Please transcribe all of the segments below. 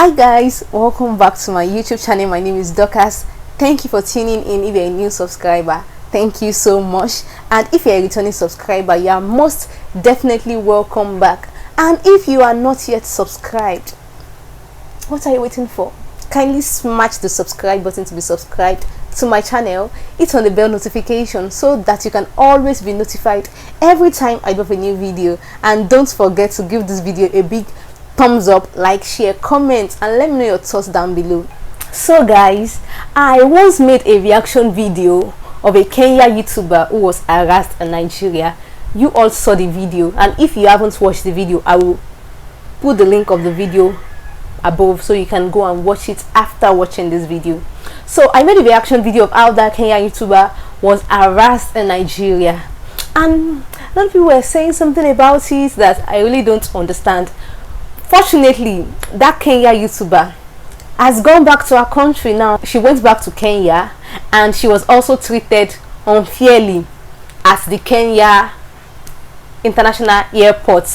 Hi guys, welcome back to my YouTube channel. My name is Dorcas. Thank you for tuning in. If you're a new subscriber, thank you so much, and if you're a returning subscriber, you are most definitely welcome back. And if you are not yet subscribed, what are you waiting for? Kindly smash the subscribe button to be subscribed to my channel. Hit on the bell notification so that you can always be notified every time I drop a new video. And don't forget to give this video a big thumbs up, like, share, comment, and let me know your thoughts down below. So guys, I once made a reaction video of a Kenya YouTuber who was harassed in Nigeria. You all saw the video, and if you haven't watched the video, I will put the link of the video above so you can go and watch it after watching this video. So I made a reaction video of how that Kenya YouTuber was harassed in Nigeria, and a lot of people were saying something about it that I really don't understand. Fortunately, that Kenya YouTuber has gone back to her country now. She went back to Kenya and she was also treated unfairly at the Kenya International Airport.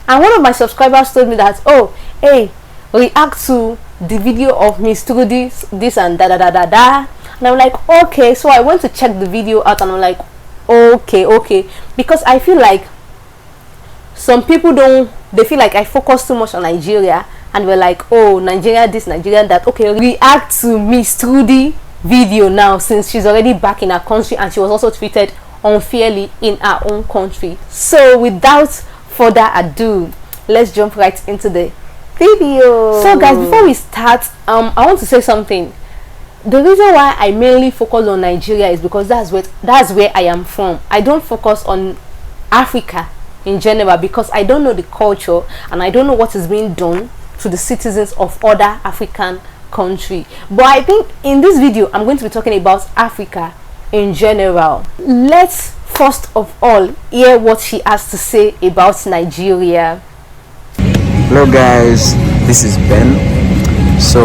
And one of my subscribers told me that, oh, hey, react to the video of Miss Trudy, this and da da da da da. And I'm like, okay. So I went to check the video out and I'm like, okay, because I feel like some people they feel like I focus too much on Nigeria, and we're like, oh, Nigeria this, Nigeria that. Okay, react to Miss Trudy video now, since she's already back in her country and she was also treated unfairly in her own country. So without further ado, let's jump right into the video. So guys, before we start, I want to say something. The reason why I mainly focus on Nigeria is because that's where I am from. I don't focus on Africa in general because I don't know the culture and I don't know what is being done to the citizens of other African country. But I think in this video I'm going to be talking about Africa in general. Let's first of all hear what she has to say about Nigeria. Hello guys, this is Ben. So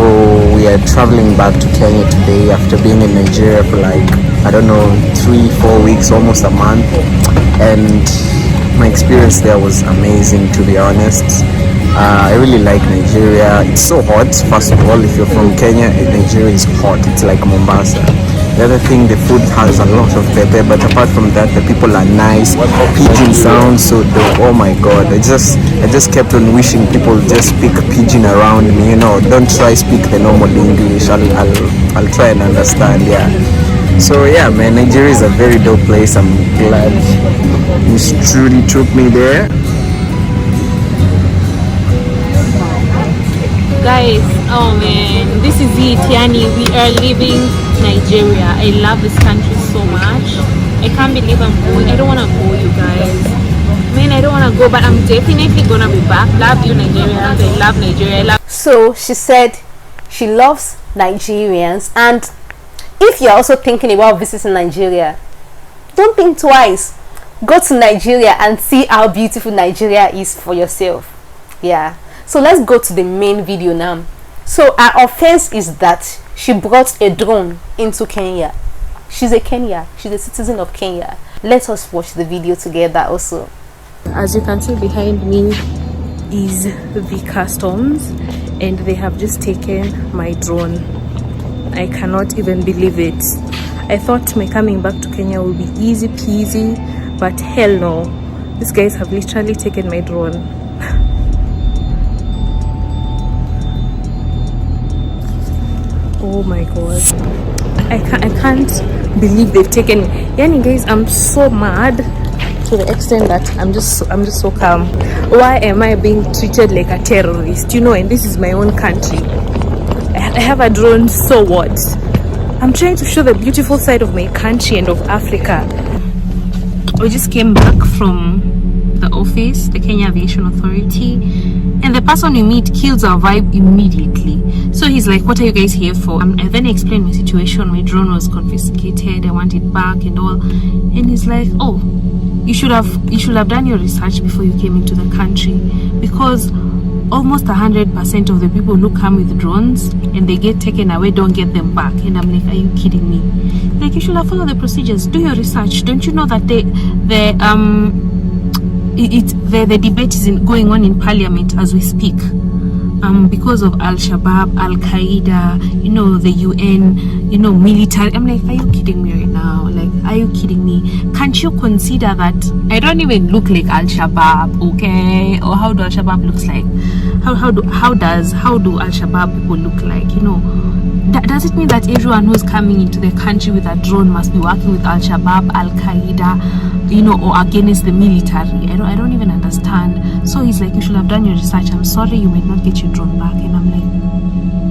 we are traveling back to Kenya today after being in Nigeria for like, I don't know, 3-4 weeks, almost a month. And my experience there was amazing, to be honest. I really like Nigeria. It's so hot. First of all, if you're from Kenya, Nigeria is hot. It's like Mombasa. The other thing, the food has a lot of pepper, but apart from that, the people are nice. Pidgin sounds so dope. Oh my god, I just kept on wishing people just speak pidgin around me, you know. Don't try speak the normal English. I'll try and understand. Yeah. So yeah, man, Nigeria is a very dope place. I'm glad Miss Trudy took me there. Guys, oh man, this is it. Yani, we are leaving Nigeria. I love this country so much. I can't believe I'm going. I don't want to go, you guys. Man, I don't want to go, but I'm definitely gonna be back. Love you, Nigerians. I love Nigeria. So she said she loves Nigerians, and if you're also thinking about visiting Nigeria, don't think twice. Go to Nigeria and see how beautiful Nigeria is for yourself. Yeah. So let's go to the main video now. So her offense is that she brought a drone into Kenya. She's a citizen of Kenya. Let us watch the video together also. As you can see behind me is the customs, and they have just taken my drone. I cannot even believe it. I thought my coming back to Kenya will be easy peasy, but hell no. These guys have literally taken my drone. Oh my god, I can't believe they've taken me. Yani guys, I'm so mad to the extent that I'm just so calm. Why am I being treated like a terrorist, you know? And this is my own country. I have a drone, so what? I'm trying to show the beautiful side of my country and of Africa. We just came back from the office, the Kenya Aviation Authority, and the person we meet kills our vibe immediately. So he's like, what are you guys here for? I then explained my situation. My drone was confiscated, I want it back and all. And he's like, oh, you should have done your research before you came into the country, because almost 100% of the people who come with drones and they get taken away don't get them back. And I'm like, are you kidding me? Like, you should have followed the procedures. Do your research. Don't you know that the debate is going on in Parliament as we speak? because of Al-Shabaab, Al-Qaeda, you know, the UN, you know, military. I'm like, are you kidding me right now? Like, are you kidding me? Can't you consider that I don't even look like Al-Shabaab, okay? Or how do Al-Shabaab looks like? How do Al-Shabaab people look like? You know, does it mean that everyone who's coming into the country with a drone must be working with Al-Shabaab, Al-Qaeda, you know, or against the military? I don't even understand. So he's like, you should have done your research. I'm sorry, you might not get your drone back. And I'm like,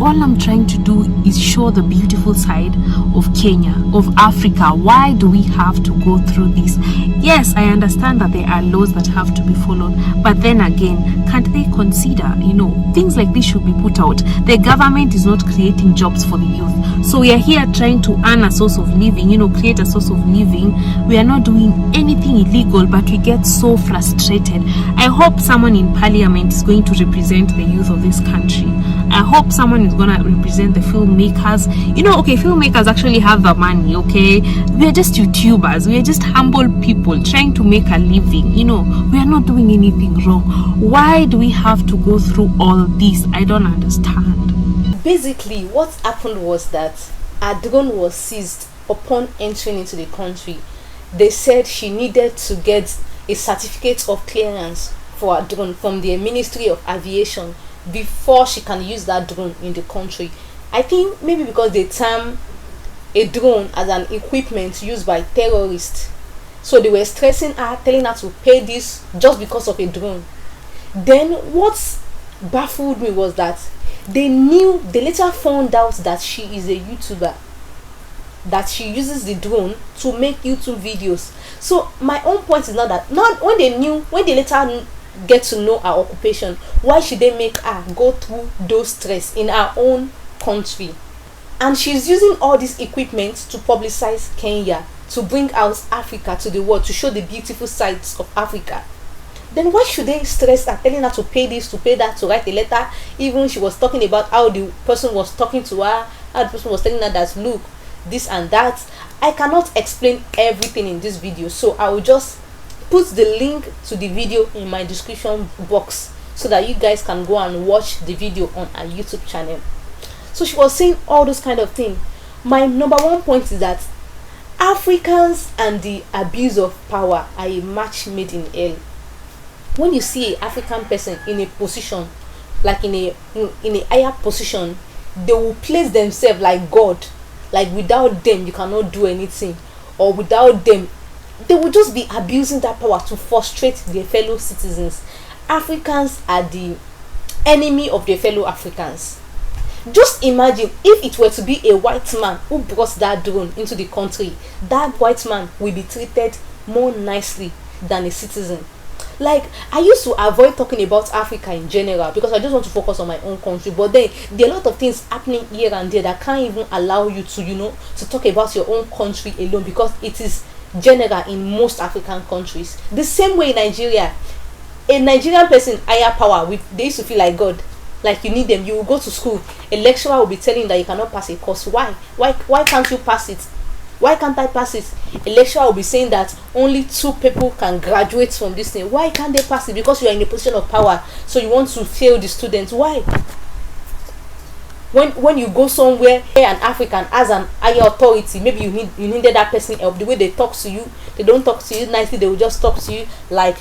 all I'm trying to do is show the beautiful side of Kenya, of Africa. Why do we have to go through this? Yes, I understand that there are laws that have to be followed, but then again, can't they consider, you know, things like this should be put out? The government is not creating jobs for the youth, so we are here trying to earn a source of living, you know, create a source of living. We are not doing anything illegal, but we get so frustrated. I hope someone in parliament is going to represent the youth of this country. I hope someone is gonna represent the filmmakers. You know, okay, filmmakers actually have the money, okay? We are just YouTubers. We are just humble people trying to make a living. You know, we are not doing anything wrong. Why do we have to go through all this? I don't understand. Basically, what happened was that her drone was seized upon entering into the country. They said she needed to get a certificate of clearance for her drone from the Ministry of Aviation before she can use that drone in the country. I think maybe because they term a drone as an equipment used by terrorists, so they were stressing her, telling her to pay this just because of a drone. Then what baffled me was that they later found out that she is a YouTuber, that she uses the drone to make YouTube videos. So my own point is not when they later get to know her occupation, why should they make her go through those stress in her own country? And she's using all this equipment to publicize Kenya, to bring out Africa to the world, to show the beautiful sides of Africa. Then why should they stress her, telling her to pay this, to pay that, to write a letter? Even she was talking about how the person was talking to her, how the person was telling her that, look, this and that. I cannot explain everything in this video, so I will just put the link to the video in my description box so that you guys can go and watch the video on our YouTube channel. So she was saying all those kind of things. My number one point is that Africans and the abuse of power are a match made in hell. When you see an African person in a position, like in a higher position, they will place themselves like God. Like without them you cannot do anything, or without them they will just be abusing that power to frustrate their fellow citizens. Africans are the enemy of their fellow Africans. Just imagine if it were to be a white man who brought that drone into the country, that white man will be treated more nicely than a citizen. Like, I used to avoid talking about Africa in general because I just want to focus on my own country, but then there are a lot of things happening here and there that can't even allow you to, you know, to talk about your own country alone, because it is general in most African countries. The same way in Nigeria, a Nigerian person higher power, they used to feel like God, like you need them. You will go to school, a lecturer will be telling you that you cannot pass a course. Why can't you pass it? Why can't I pass it? A lecturer will be saying that only 2 people can graduate from this thing. Why can't they pass it? Because you are in a position of power, so you want to fail the students. Why? When you go somewhere, an African has an higher authority, maybe you needed that person help. The way they talk to you, they don't talk to you nicely. They will just talk to you like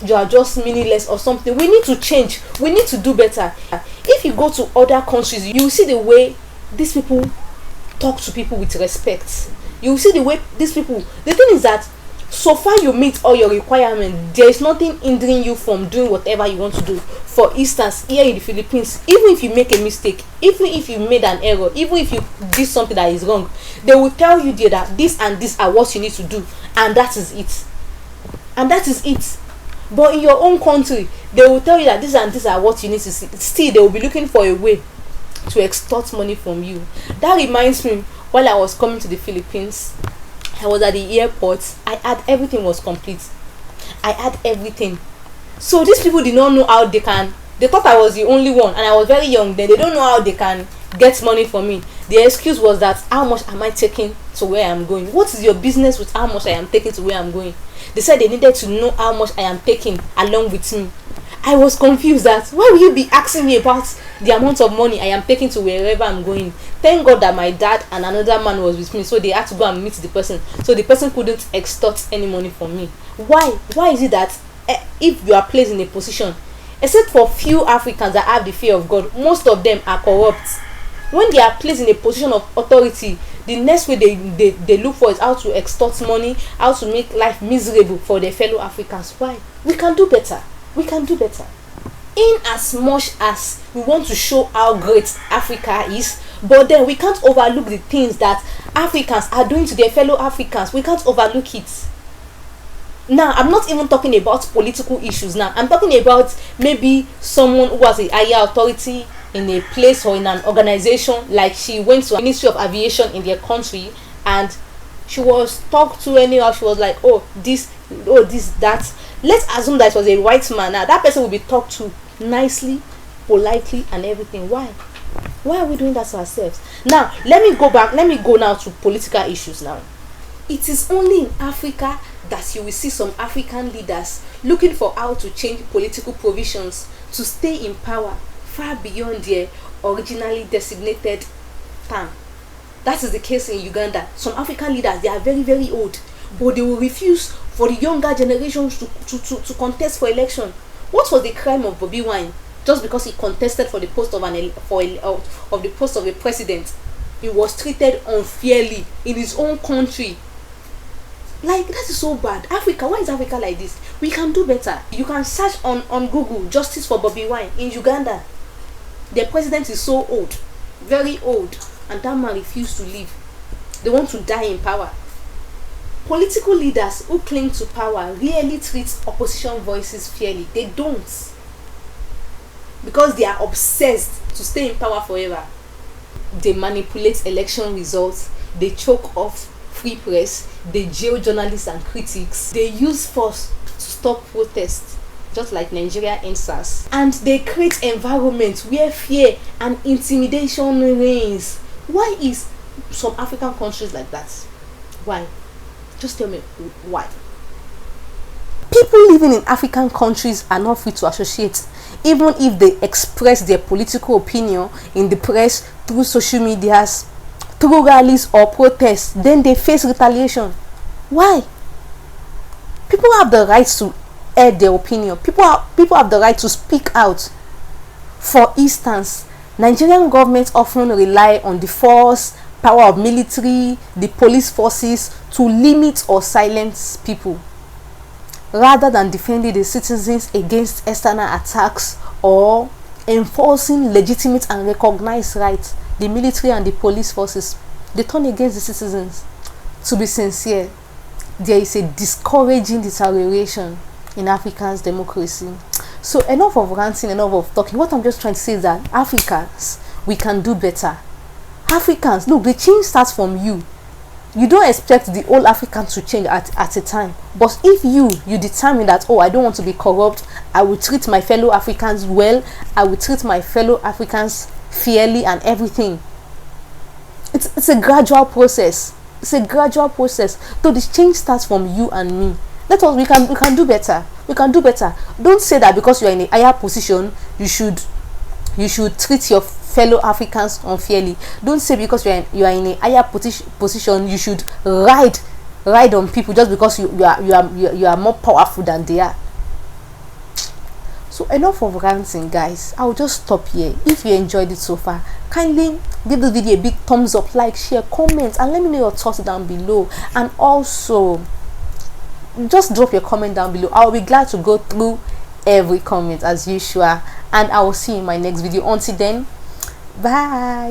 you are just meaningless or something. We need to change. We need to do better. If you go to other countries, you will see the way these people talk to people with respect. You will see the way these people, the thing is that so far you meet all your requirements, there is nothing hindering you from doing whatever you want to do. For instance, here in the Philippines, even if you make a mistake, even if you made an error, even if you did something that is wrong, they will tell you there that this and this are what you need to do, and that is it. And that is it. But in your own country, they will tell you that this and this are what you need to see. Still, they will be looking for a way to extort money from you. That reminds me, while I was coming to the Philippines, I was at the airport. I had everything was complete. I had everything. So these people did not know how they thought I was the only one, and I was very young then. They don't know how they can get money from me. The excuse was that, how much am I taking to where I am going? What is your business with how much I am taking to where I am going? They said they needed to know how much I am taking along with me. I was confused that why will you be asking me about the amount of money I am taking to wherever I'm going. Thank God that my dad and another man was with me, so they had to go and meet the person, so the person couldn't extort any money from me. Why is it that if you are placed in a position, except for few Africans that have the fear of God, most of them are corrupt. When they are placed in a position of authority, the next way they look for is how to extort money, how to make life miserable for their fellow Africans. Why? We can do better. We can do better. In as much as we want to show how great Africa is, but then we can't overlook the things that Africans are doing to their fellow Africans. We can't overlook it. Now, I'm not even talking about political issues now. I'm talking about maybe someone who has a higher authority in a place or in an organization, like she went to a Ministry of Aviation in their country and she was talked to anyhow. She was like, oh this, that. Let's assume that it was a white man. Now that person will be talked to nicely, politely and everything. Why are we doing that to ourselves? Now let me go now to political issues. Now it is only in Africa that you will see some African leaders looking for how to change political provisions to stay in power far beyond their originally designated term. That is the case in Uganda. Some African leaders, they are very, very old, but they will refuse for the younger generations to contest for election. What was the crime of Bobby Wine? Just because he contested for the post of the post of a president, he was treated unfairly in his own country. Like, that is so bad. Africa, why is Africa like this? We can do better. You can search on Google justice for Bobby Wine in Uganda. Their president is so old, very old, and that man refused to leave. They want to die in power. Political leaders who cling to power rarely treat opposition voices fairly. They don't, because they are obsessed to stay in power forever. They manipulate election results, they choke off free press, they jail journalists and critics, they use force to stop protests, just like Nigeria NSAS, and they create environments where fear and intimidation reigns. Why is some African countries like that? Why? Just tell me why. People living in African countries are not free to associate, even if they express their political opinion in the press, through social medias, through rallies or protests. Then they face retaliation. Why? People have the right to air their opinion. People have the right to speak out. For instance, Nigerian government often rely on the force, power of military, the police forces to limit or silence people, rather than defending the citizens against external attacks or enforcing legitimate and recognized rights. The military and the police forces, they turn against the citizens. To be sincere, there is a discouraging deterioration in Africa's democracy. So enough of ranting, enough of talking. What I'm just trying to say is that Africans, we can do better. Africans, look, the change starts from you. You don't expect the whole Africans to change at a time. But if you determine that, oh, I don't want to be corrupt, I will treat my fellow Africans well, I will treat my fellow Africans fairly and everything. It's a gradual process. It's a gradual process. So the change starts from you and me. We can do better. We can do better. Don't say that because you are in a higher position, you should treat your fellow Africans unfairly. Don't say because you are in a higher position, you should ride on people just because you are more powerful than they are. So enough of ranting, guys. I'll just stop here. If you enjoyed it so far, kindly give the video a big thumbs up, like, share, comment, and let me know your thoughts down below. And also, just drop your comment down below. I'll be glad to go through every comment as usual, and I will see you in my next video. Until then, bye.